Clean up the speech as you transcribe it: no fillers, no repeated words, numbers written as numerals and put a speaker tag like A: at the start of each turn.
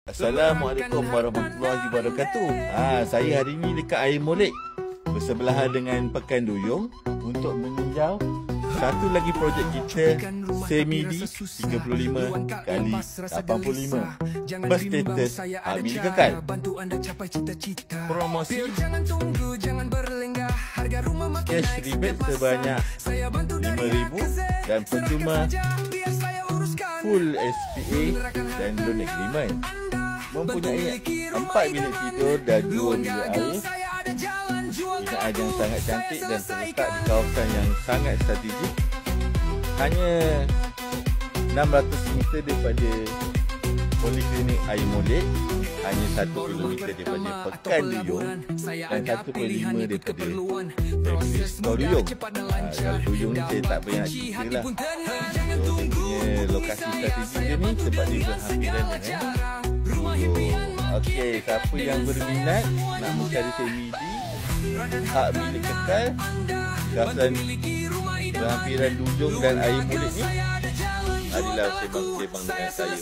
A: Assalamualaikum warahmatullahi wabarakatuh. Saya hari ini dekat Air Molek bersebelahan dengan Pekan Duyung untuk meninjau satu lagi projek kita, Semidi 35 kali 85 berstatus hak milik kekal. Promosi cash rebate sebanyak RM5,000 dan percuma full SPA dan loan agreement. Mempunyai 4 bilik tidur dan 2 bilik air. Binaan yang sangat cantik dan terletak di kawasan yang sangat strategik. Hanya 600 meter daripada Poliklinik Air Molek, hanya 1 kilometer daripada Pekan Duyung dan 1.5 daripada Kau Duyung. Kalau Duyung ni saya tak banyak cerita lah. So, dia punya lokasi strategik dia ni sebab dia berhampiran dengan Okey, siapa yang berminat nak mencari Semidi hak milik kekal kawasan berhampiran Duyung dan Air Molek ni, marilah sembang-sembang dengan saya.